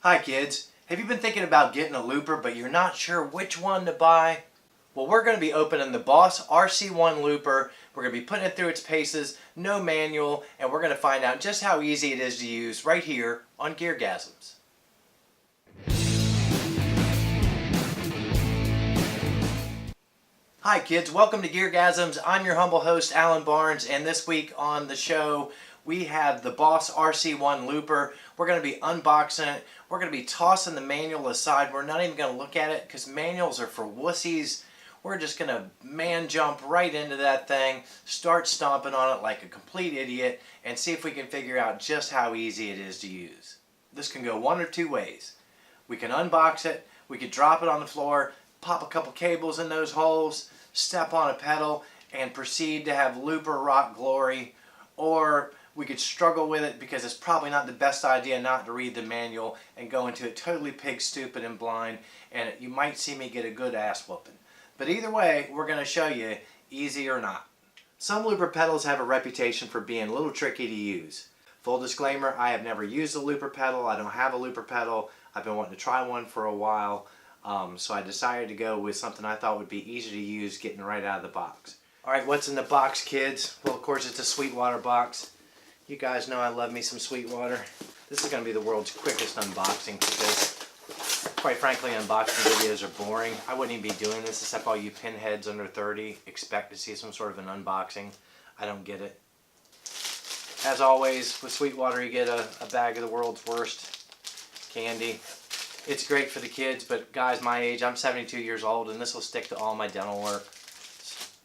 Hi kids, have you been thinking about getting a looper but you're not sure which one to buy? Well, we're going to be opening the Boss RC1 Looper. We're going to be putting it through its paces, no manual, and we're going to find out just how easy it is to use right here on GearGasms. Hi kids, welcome to GearGasms. I'm your humble host Alan Barnes, and this week on the show we have the Boss RC1 Looper. We're going to be unboxing it. We're going to be tossing the manual aside. We're not even going to look at it because manuals are for wussies. We're just going to man jump right into that thing, start stomping on it like a complete idiot, and see if we can figure out just how easy it is to use. This can go one or two ways. We can unbox it, we could drop it on the floor, pop a couple cables in those holes, step on a pedal, and proceed to have looper rock glory. Or we could struggle with it because it's probably not the best idea not to read the manual and go into it totally pig stupid and blind, and you might see me get a good ass whooping. But either way, we're going to show you easy or not. Some looper pedals have a reputation for being a little tricky to use. Full disclaimer, I have never used a looper pedal. I don't have a looper pedal. I've been wanting to try one for a while. So I decided to go with something I thought would be easy to use getting right out of the box. Alright, what's in the box, kids? Well, of course, it's a Sweetwater box. You guys know I love me some Sweetwater. This is going to be the world's quickest unboxing because, quite frankly, unboxing videos are boring. I wouldn't even be doing this except all you pinheads under 30 expect to see some sort of an unboxing. I don't get it. As always, with Sweetwater, you get a bag of the world's worst candy. It's great for the kids, but guys my age, I'm 72 years old, and this will stick to all my dental work.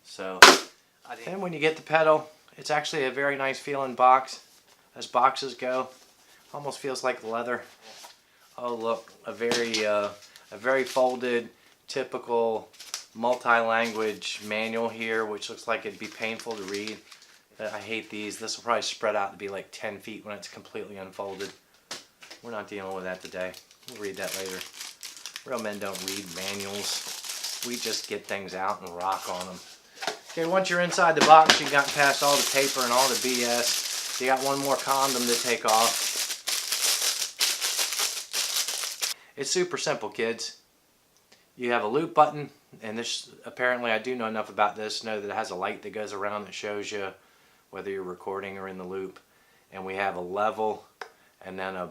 So, and when you get the pedal, it's actually a very nice feeling box, as boxes go. Almost feels like leather. Oh look, a very folded, typical multi-language manual here, which looks like it'd be painful to read. I hate these. This will probably spread out to be like 10 feet when it's completely unfolded. We're not dealing with that today. We'll read that later. Real men don't read manuals. We just get things out and rock on them. Okay, once you're inside the box, you've gotten past all the paper and all the BS. You got one more condom to take off. It's super simple, kids. You have a loop button, and this, apparently I do know enough about this, know that it has a light that goes around that shows you whether you're recording or in the loop. And we have a level and then a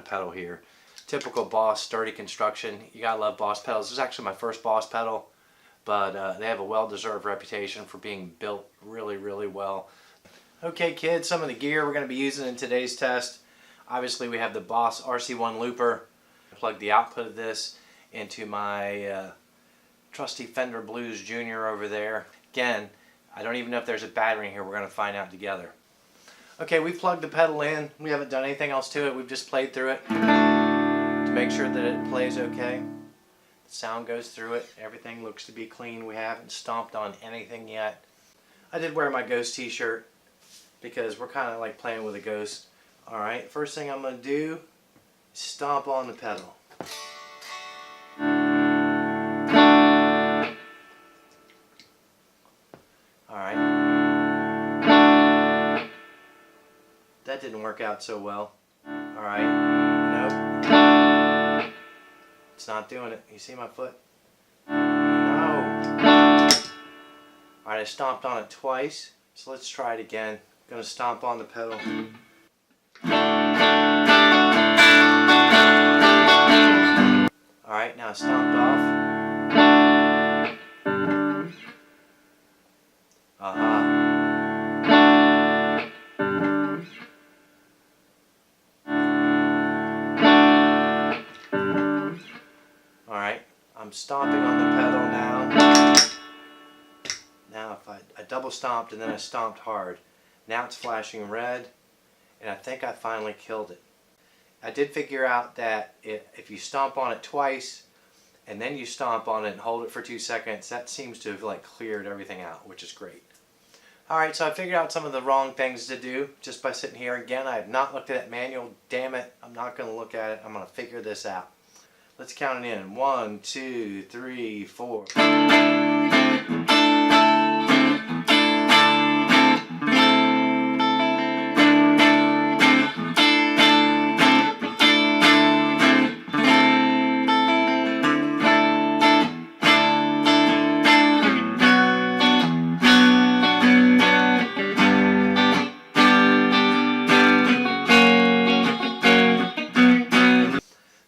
pedal here. Typical Boss sturdy construction. You gotta love Boss pedals. This is actually my first Boss pedal, but they have a well-deserved reputation for being built really, really well. Okay kids, some of the gear we're going to be using in today's test. Obviously we have the Boss RC1 Looper. I plug the output of this into my trusty Fender Blues Junior over there. Again, I don't even know if there's a battery in here. We're going to find out together. Okay, we plugged the pedal in. We haven't done anything else to it. We've just played through it to make sure that it plays okay. The sound goes through it. Everything looks to be clean. We haven't stomped on anything yet. I did wear my ghost t-shirt because we're kind of like playing with a ghost. Alright, first thing I'm going to do is stomp on the pedal. Alright. That didn't work out so well. Alright. Nope. It's not doing it. You see my foot? No. Alright, I stomped on it twice. So let's try it again. I'm going to stomp on the pedal. Alright, now stomped off. Alright, I'm stomping on the pedal now. Now if I double stomped and then I stomped hard. Now it's flashing red, and I think I finally killed it. I did figure out that if you stomp on it twice and then you stomp on it and hold it for 2 seconds, that seems to have like cleared everything out, which is great. Alright, so I figured out some of the wrong things to do just by sitting here. Again, I have not looked at that manual. Damn it, I'm not going to look at it. I'm going to figure this out. Let's count it in. 1, 2, 3, 4.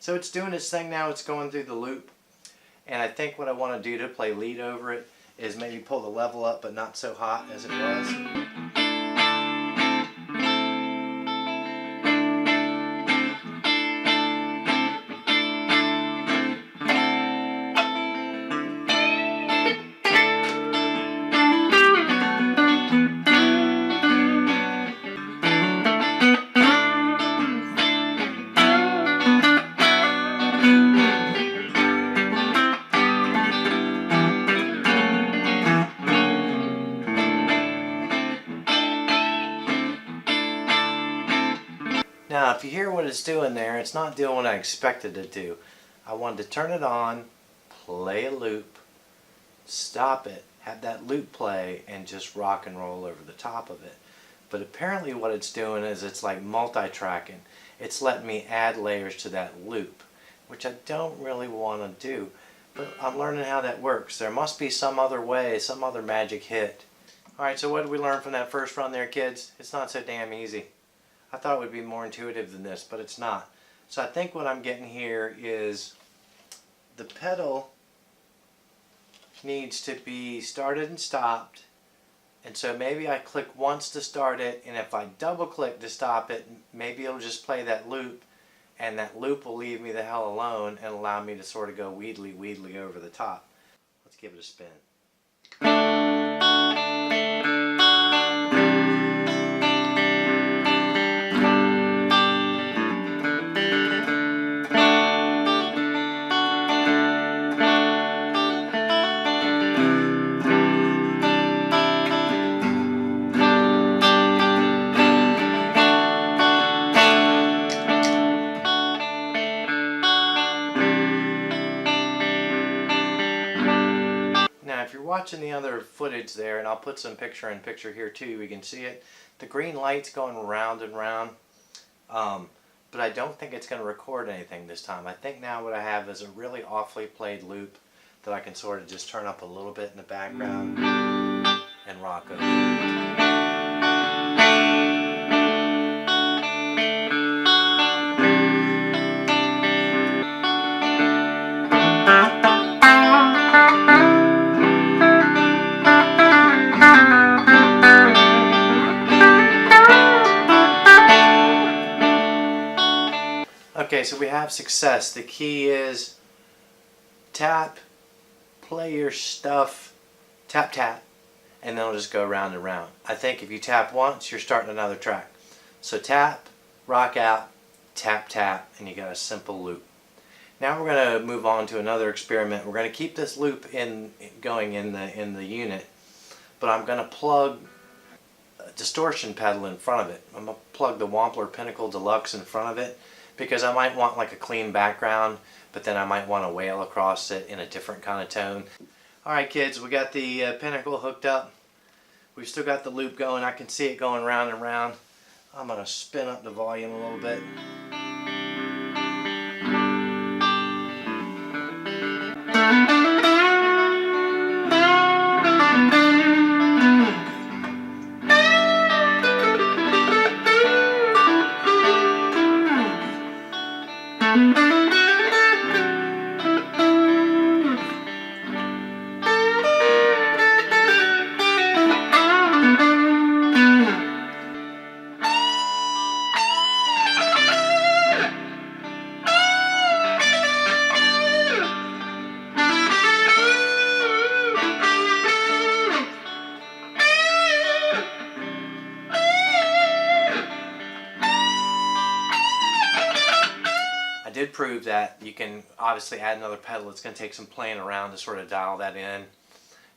So it's doing its thing now. It's going through the loop. And I think what I want to do to play lead over it is maybe pull the level up, but not so hot as it was. Now, if you hear what it's doing there, it's not doing what I expected it to do. I wanted to turn it on, play a loop, stop it, have that loop play, and just rock and roll over the top of it. But apparently what it's doing is it's like multi-tracking. It's letting me add layers to that loop, which I don't really want to do. But I'm learning how that works. There must be some other way, some other magic hit. Alright, so what did we learn from that first run there, kids? It's not so damn easy. I thought it would be more intuitive than this, but it's not. So I think what I'm getting here is the pedal needs to be started and stopped. And so maybe I click once to start it, and if I double click to stop it, maybe it'll just play that loop, and that loop will leave me the hell alone and allow me to sort of go wheedly over the top. Let's give it a spin. Now if you're watching the other footage there, and I'll put some picture in picture here too, we can see it. The green light's going round and round, but I don't think it's going to record anything this time. I think now what I have is a really awfully played loop that I can sort of just turn up a little bit in the background and rock over. Okay, so we have success. The key is tap, play your stuff, tap, tap, and then it'll just go round and round. I think if you tap once, you're starting another track. So tap, rock out, tap, tap, and you got a simple loop. Now we're going to move on to another experiment. We're going to keep this loop going in the unit, but I'm going to plug a distortion pedal in front of it. I'm going to plug the Wampler Pinnacle Deluxe in front of it, because I might want like a clean background, but then I might want to wail across it in a different kind of tone. Alright kids, we got the Pinnacle hooked up. We've still got the loop going. I can see it going round and round. I'm going to spin up the volume a little bit. I did prove that you can obviously add another pedal. It's going to take some playing around to sort of dial that in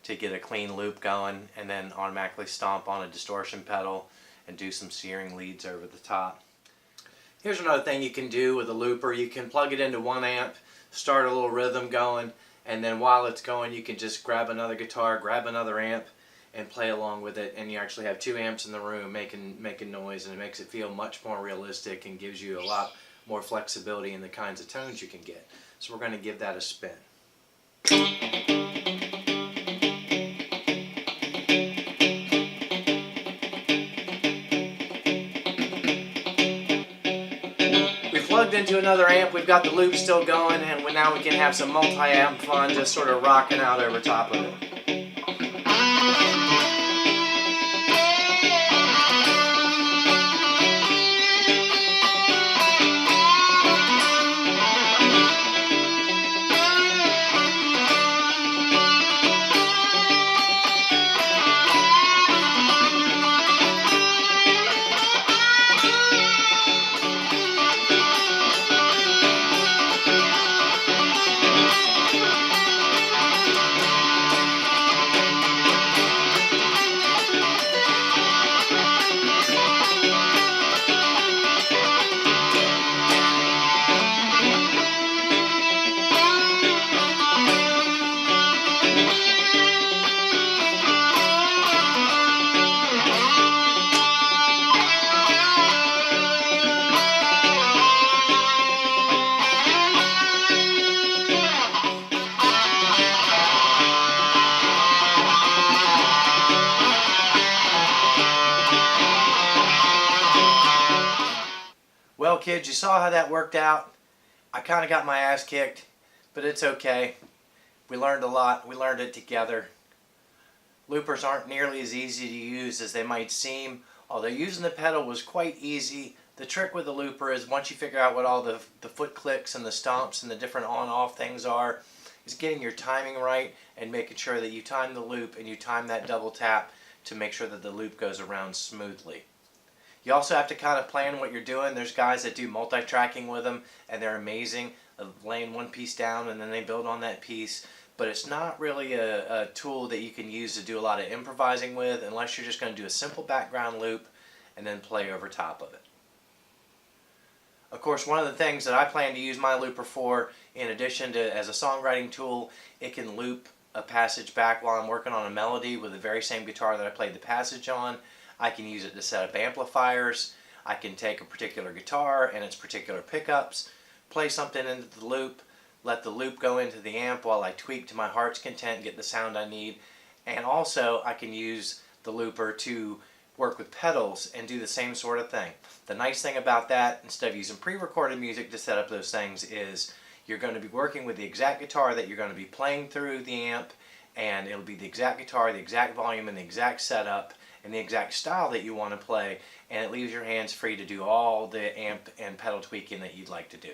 to get a clean loop going, and then automatically stomp on a distortion pedal and do some searing leads over the top. Here's another thing you can do with a looper. You can plug it into 1 amp, start a little rhythm going, and then while it's going you can just grab another guitar, grab another amp, and play along with it, and you actually have 2 amps in the room making noise, and it makes it feel much more realistic and gives you a lot more flexibility in the kinds of tones you can get. So we're going to give that a spin. We plugged into another amp. We've got the loop still going, and now we can have some multi-amp fun just sort of rocking out over top of it. Well, kids, you saw how that worked out. I kind of got my ass kicked, but it's okay. We learned a lot. We learned it together. Loopers aren't nearly as easy to use as they might seem. Although using the pedal was quite easy, the trick with the looper is once you figure out what all the foot clicks and the stomps and the different on-off things are, is getting your timing right and making sure that you time the loop and you time that double tap to make sure that the loop goes around smoothly. You also have to kind of plan what you're doing. There's guys that do multi-tracking with them, and they're amazing, laying one piece down and then they build on that piece. But it's not really a tool that you can use to do a lot of improvising with unless you're just going to do a simple background loop and then play over top of it. Of course, one of the things that I plan to use my looper for, in addition to as a songwriting tool, it can loop a passage back while I'm working on a melody with the very same guitar that I played the passage on. I can use it to set up amplifiers. I can take a particular guitar and its particular pickups, play something into the loop, let the loop go into the amp while I tweak to my heart's content, get the sound I need. And also I can use the looper to work with pedals and do the same sort of thing. The nice thing about that, instead of using pre-recorded music to set up those things, is you're going to be working with the exact guitar that you're going to be playing through the amp, and it'll be the exact guitar, the exact volume, and the exact setup, and the exact style that you want to play, and it leaves your hands free to do all the amp and pedal tweaking that you'd like to do.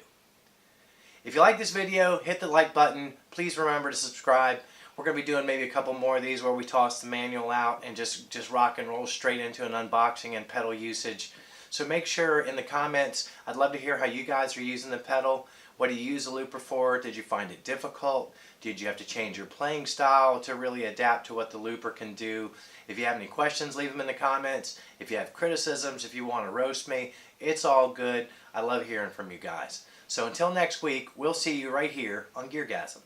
If you like this video, hit the like button. Please remember to subscribe. We're going to be doing maybe a couple more of these where we toss the manual out and just rock and roll straight into an unboxing and pedal usage. So make sure in the comments, I'd love to hear how you guys are using the pedal. What do you use the looper for? Did you find it difficult? Did you have to change your playing style to really adapt to what the looper can do? If you have any questions, leave them in the comments. If you have criticisms, if you want to roast me, it's all good. I love hearing from you guys. So until next week, we'll see you right here on GearGasms.